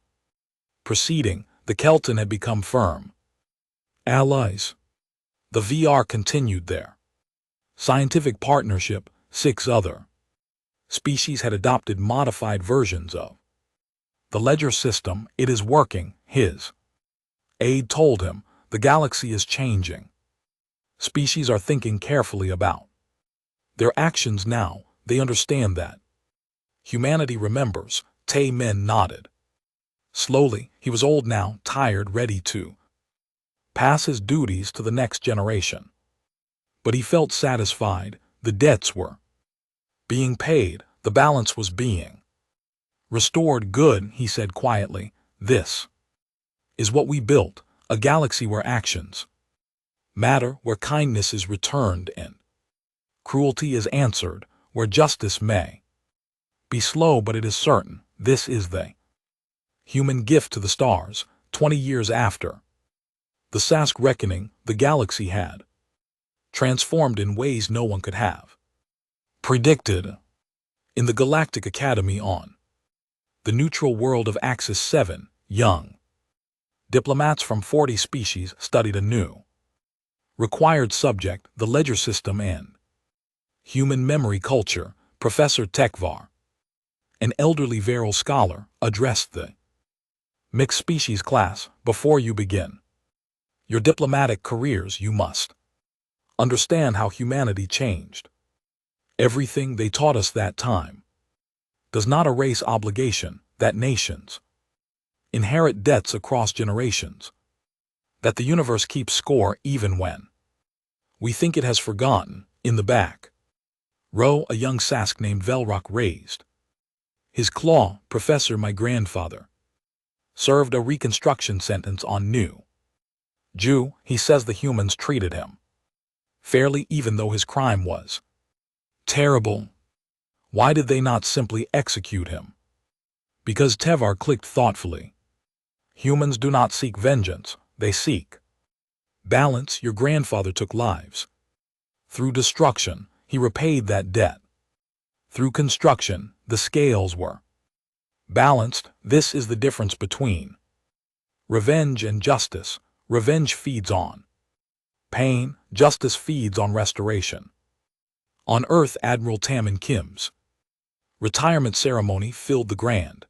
Speaker 1: proceeding. The Kelton had become firm allies. The VR continued their scientific partnership. 6 other species had adopted modified versions of the ledger system. It is working, his aide told him. The galaxy is changing. Species are thinking carefully about their actions now. They understand that humanity remembers. Tay Men nodded slowly. He was old now, tired, ready to pass his duties to the next generation. But he felt satisfied. The debts were being paid. The balance was being restored. Good, he said quietly. This is what we built. A galaxy where actions matter, where kindness is returned and cruelty is answered, where justice may be slow but it is certain. This is the human gift to the stars. 20 years after the Sask reckoning, the galaxy had transformed in ways no one could have predicted. In the Galactic Academy on the neutral world of Axis 7, young diplomats from 40 species studied a new required subject, the ledger system and human memory culture. Professor Tekvar, an elderly virile scholar, addressed the mixed species class. Before you begin your diplomatic careers, you must understand how humanity changed. Everything they taught us that time does not erase obligation, that nations inherit debts across generations, that the universe keeps score even when we think it has forgotten. In the back row, a young Sask named Velrock raised his claw. Professor, my grandfather served a reconstruction sentence on New Jew. He says the humans treated him fairly even though his crime was terrible. Why did they not simply execute him? Because Tevar clicked thoughtfully. Humans do not seek vengeance, they seek balance. Your grandfather took lives. Through destruction, he repaid that debt. Through construction, the scales were balanced. This is the difference between revenge and justice. Revenge feeds on pain, justice feeds on restoration. On Earth, Admiral Tammin Kim's retirement ceremony filled the grand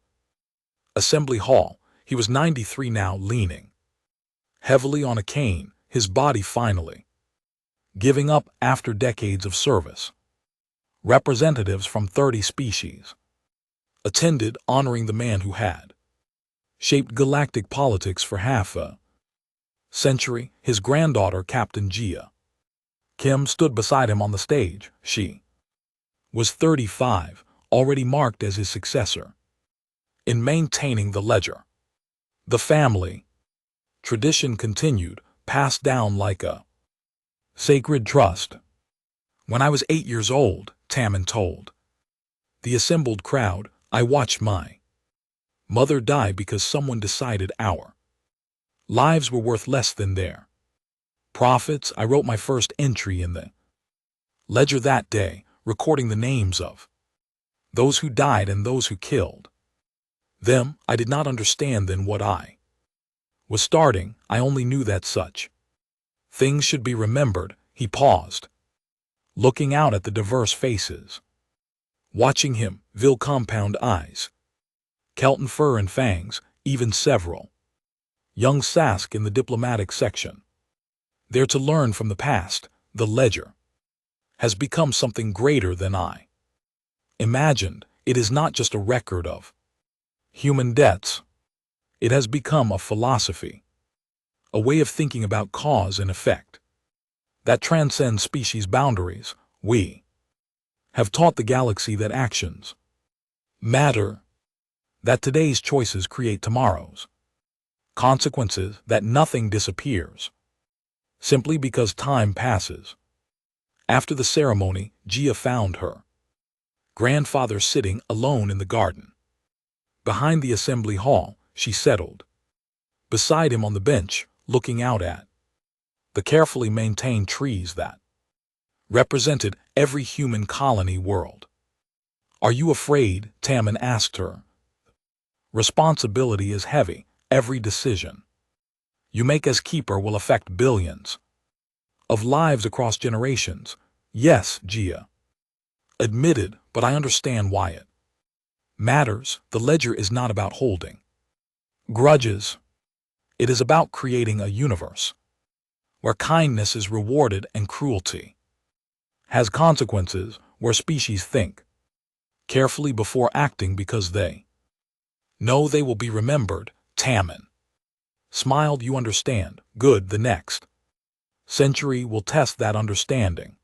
Speaker 1: assembly hall. He was 93 now, leaning heavily on a cane, his body finally giving up after decades of service. Representatives from 30 species attended, honoring the man who had shaped galactic politics for half a century. His granddaughter, Captain Gia Kim, stood beside him on the stage. She was 35, already marked as his successor in maintaining the ledger. The family tradition continued, passed down like a sacred trust. When I was 8 years old, Tammin told the assembled crowd, I watched my mother die because someone decided our lives were worth less than their profits. I wrote my first entry in the ledger that day, recording the names of those who died and those who killed them. I did not understand then what I was starting. I only knew that such things should be remembered. He paused, looking out at the diverse faces Watching him, Vil compound eyes, Kelton fur and fangs, even several. Young Sask in the diplomatic section. There to learn from the past, the ledger has become something greater than I imagined. It is not just a record of human debts. It has become a philosophy, a way of thinking about cause and effect that transcends species boundaries. We have taught the galaxy that actions matter, that today's choices create tomorrow's consequences, that nothing disappears simply because time passes. After the ceremony, Gia found her grandfather sitting alone in the garden. Behind the assembly hall, she settled beside him on the bench, looking out at the carefully maintained trees that represented every human colony world. "Are you afraid?" Tammin asked her. "Responsibility is heavy. Every decision you make as keeper will affect billions of lives across generations." "Yes," Gia admitted, "but I understand why it matters. The ledger is not about holding grudges. It is about creating a universe where kindness is rewarded and cruelty has consequences, where species think carefully before acting because they know they will be remembered." Tammin smiled. "You understand. Good. The next century will test that understanding.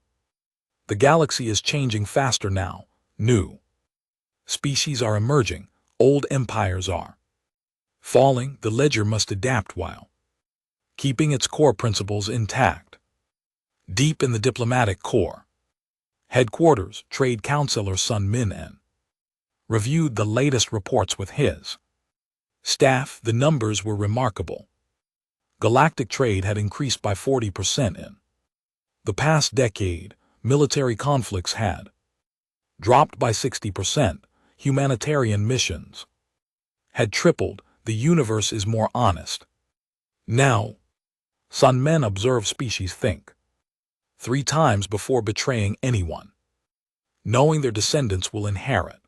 Speaker 1: The galaxy is changing faster now. New species are emerging. Old empires are falling. The ledger must adapt while keeping its core principles intact." Deep in the diplomatic corps headquarters, Trade Counselor Sun Min reviewed the latest reports with his staff. The numbers were remarkable. Galactic trade had increased by 40% in the past decade. Military conflicts had dropped by 60%. Humanitarian missions had tripled. The universe is more honest now. Sun Men observe species think 3 times before betraying anyone, knowing their descendants will inherit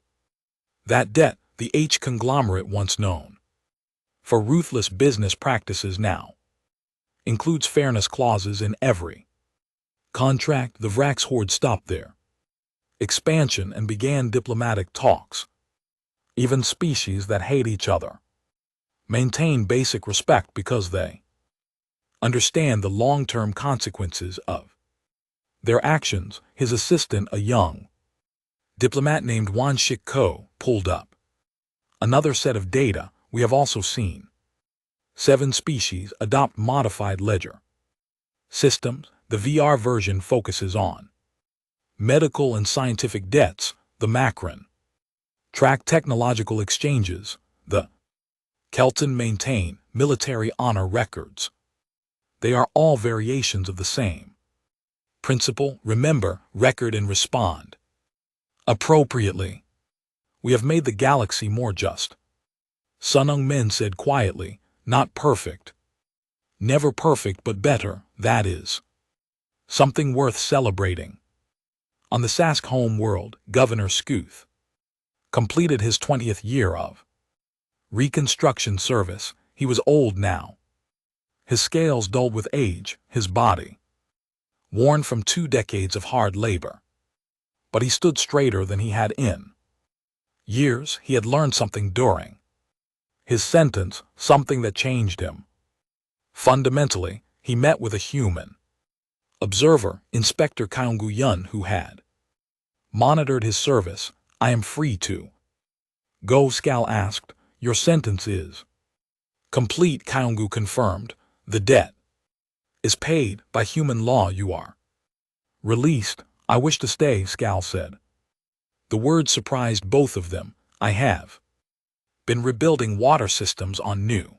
Speaker 1: that debt. The H conglomerate, once known for ruthless business practices, now includes fairness clauses in every contract. The Vrax horde stopped their expansion and began diplomatic talks. Even species that hate each other maintain basic respect because they understand the long-term consequences of their actions. His assistant, a young diplomat named Wan Shik Ko, pulled up another set of data. "We have also seen 7 species adopt modified ledger systems. The VR version focuses on medical and scientific debts. The Macron track technological exchanges. The Kelton maintain military honor records. They are all variations of the same principle. Remember, record and respond appropriately. We have made the galaxy more just." Sun Men said quietly, "Not perfect. Never perfect, but better. That is something worth celebrating." On the Sask home world, Governor Scooth completed his 20th year of reconstruction service. He was old now, his scales dulled with age, his body worn from 2 decades of hard labor. But he stood straighter than he had in years. He had learned something during his sentence, something that changed him fundamentally. He met with a human observer, Inspector Kaungu Yun, who had monitored his service. "I am free to go?" Skal asked. "Your sentence is complete," Kaungu confirmed. "The debt is paid. By human law you are released." "I wish to stay," Skal said. The word surprised both of them. "I have been rebuilding water systems on New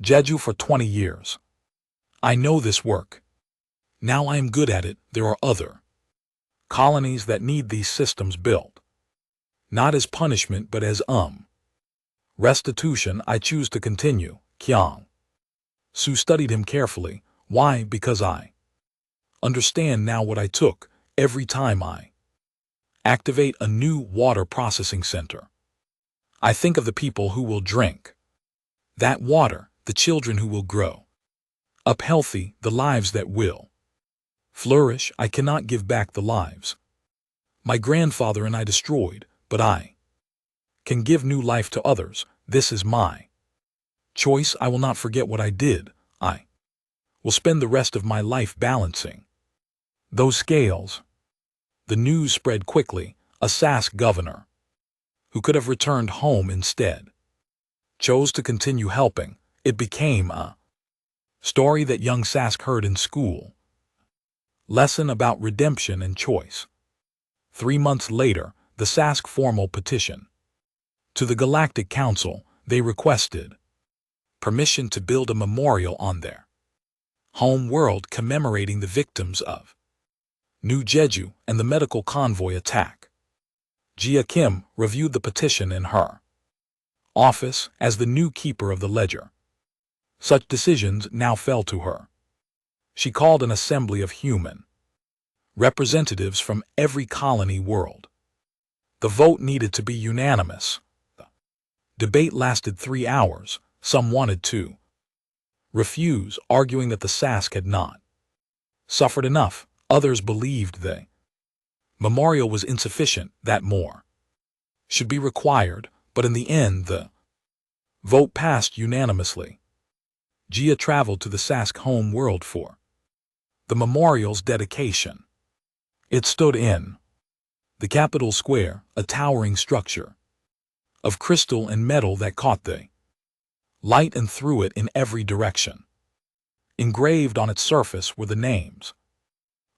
Speaker 1: Jeju for 20 years. I know this work. Now I am good at it. There are other colonies that need these systems built. Not as punishment but as restitution. I choose to continue." Kyang Su studied him carefully. "Why?" "Because I understand now what I took every time I Activate a new water processing center. I think of the people who will drink that water, the children who will grow up healthy, the lives that will flourish. I cannot give back the lives my grandfather and I destroyed, but I can give new life to others. This is my choice. I will not forget what I did. I will spend the rest of my life balancing those scales. The news spread quickly. A Sask governor, who could have returned home instead, chose to continue helping. It became a story that young Sask heard in school. Lesson about redemption and choice. 3 months later, the Sask formal petition to the Galactic Council. They requested permission to build a memorial on their home world commemorating the victims of New Jeju and the medical convoy attack. Jia Kim reviewed the petition in her office as the new keeper of the ledger. Such decisions now fell to her. She called an assembly of human representatives from every colony world. The vote needed to be unanimous. The debate lasted 3 hours. Some wanted to refuse, arguing that the Sask had not suffered enough. Others believed the memorial was insufficient, that more should be required, but in the end the vote passed unanimously. Jia traveled to the Sask home world for the memorial's dedication. It stood in the capital square, a towering structure of crystal and metal that caught the light and threw it in every direction. Engraved on its surface were the names,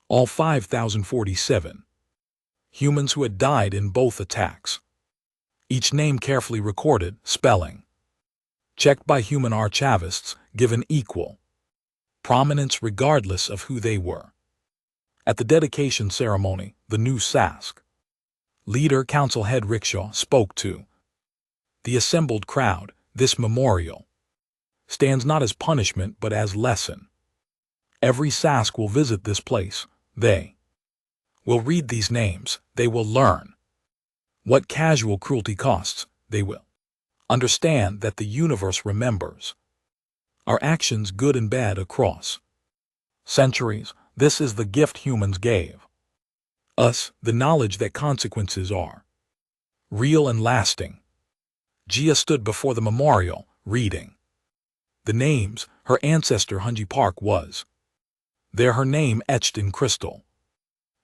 Speaker 1: all 5,047 humans who had died in both attacks. Each name carefully recorded, spelling checked by human archivists, given equal prominence regardless of who they were. At the dedication ceremony, the new Sask leader, Council Head Rickshaw, spoke to the assembled crowd. This memorial stands not as punishment but as lesson. Every Sask will visit this place. They will read these names. They will learn what casual cruelty costs. They will understand that the universe remembers our actions, good and bad, across centuries. This is the gift humans gave us, the knowledge that consequences are real and lasting. Jia stood before the memorial, reading the names. Her ancestor Hunji Park was there, her name etched in crystal,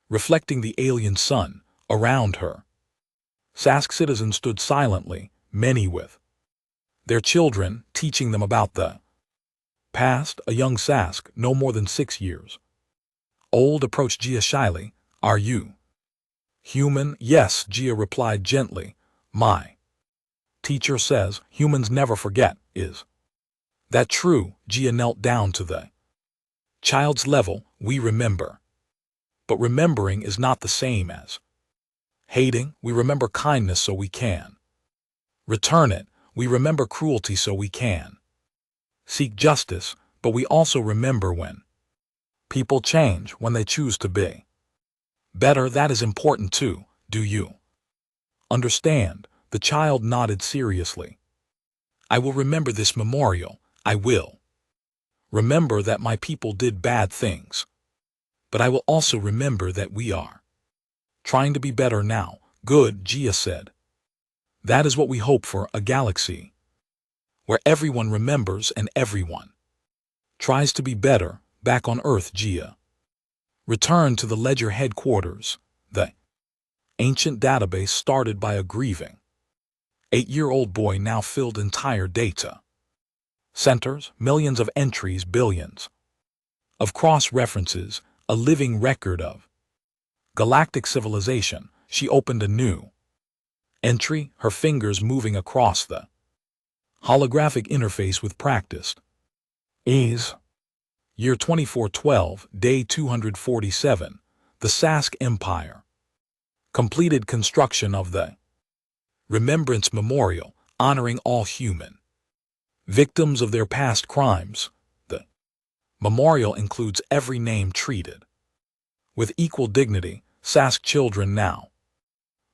Speaker 1: reflecting the alien sun around her. Sask citizens stood silently, many with their children, teaching them about the past. A young Sask, no more than 6 years old, approached Jia shyly. Are you human? Yes, Jia replied gently. My teacher says humans never forget. Is that true? Jia knelt down to the child's level. We remember, but remembering is not the same as hating. We remember kindness so we can return it. We remember cruelty so we can seek justice, but we also remember when people change, when they choose to be better. That is important too. Do you understand? The child nodded seriously. I will remember this memorial. I will remember that my people did bad things, but I will also remember that we are trying to be better now. Good, Jia said. That is what we hope for, a galaxy where everyone remembers and everyone tries to be better. Back on Earth, Jia returned to the Ledger headquarters. The ancient database started by a grieving 8-year-old boy now filled entire data centers, millions of entries, billions of cross-references, a living record of galactic civilization. She opened a new entry, her fingers moving across the holographic interface with practiced ease. Year 2412, day 247, the Sask Empire completed construction of the Remembrance Memorial, honoring all human victims of their past crimes. The memorial includes every name treated with equal dignity. Sask children now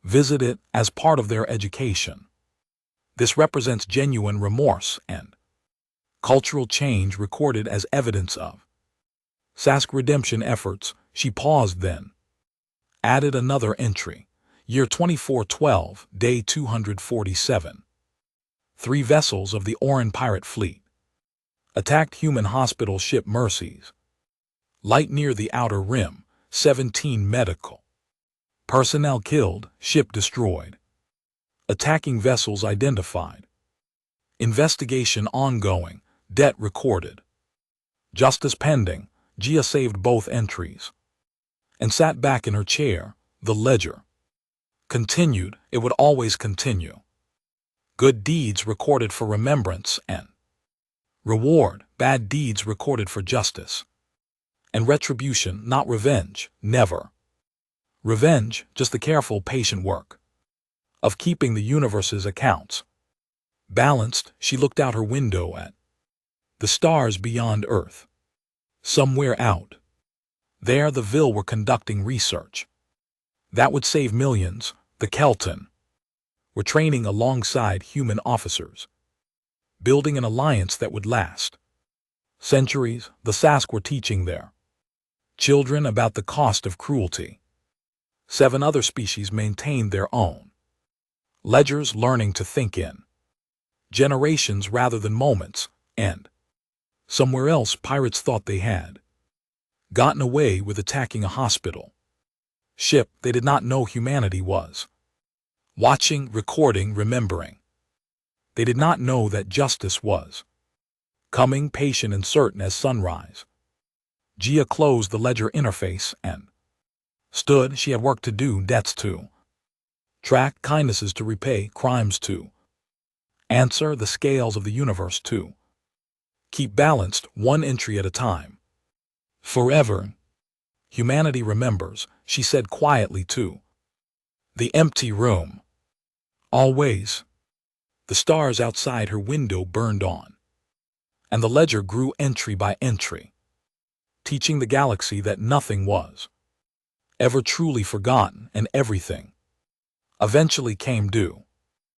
Speaker 1: visit it as part of their education. This represents genuine remorse and cultural change recorded as evidence of Sask redemption efforts. She paused then. Added another entry. Year 2412, day 247. 3 vessels of the Oran pirate fleet attacked human hospital ship Mercies. Light near the outer rim, 17 medical personnel killed, ship destroyed. Attacking vessels identified. Investigation ongoing, debt recorded. Justice pending. Gia saved both entries and sat back in her chair. The ledger continued. It would always continue. Good deeds recorded for remembrance and reward, bad deeds recorded for justice and retribution, not revenge, never. Revenge, just the careful, patient work of keeping the universe's accounts balanced. She looked out her window at the stars beyond Earth. Somewhere out there, the Vil were conducting research that would save millions. The Kelton were training alongside human officers, building an alliance that would last centuries. The Sask were teaching their children about the cost of cruelty. 7 other species maintained their own ledgers, learning to think in generations rather than moments, and somewhere else, pirates thought they had gotten away with attacking a hospital ship. They did not know humanity was watching, recording, remembering. They did not know that justice was coming, patient and certain as sunrise. Gia closed the ledger interface and stood. She had work to do, debts to track, kindnesses to repay, crimes to answer, the scales of the universe to keep balanced, one entry at a time. Forever, humanity remembers, she said quietly to the empty room. Always. The stars outside her window burned on, and the ledger grew entry by entry, teaching the galaxy that nothing was ever truly forgotten, and everything eventually came due.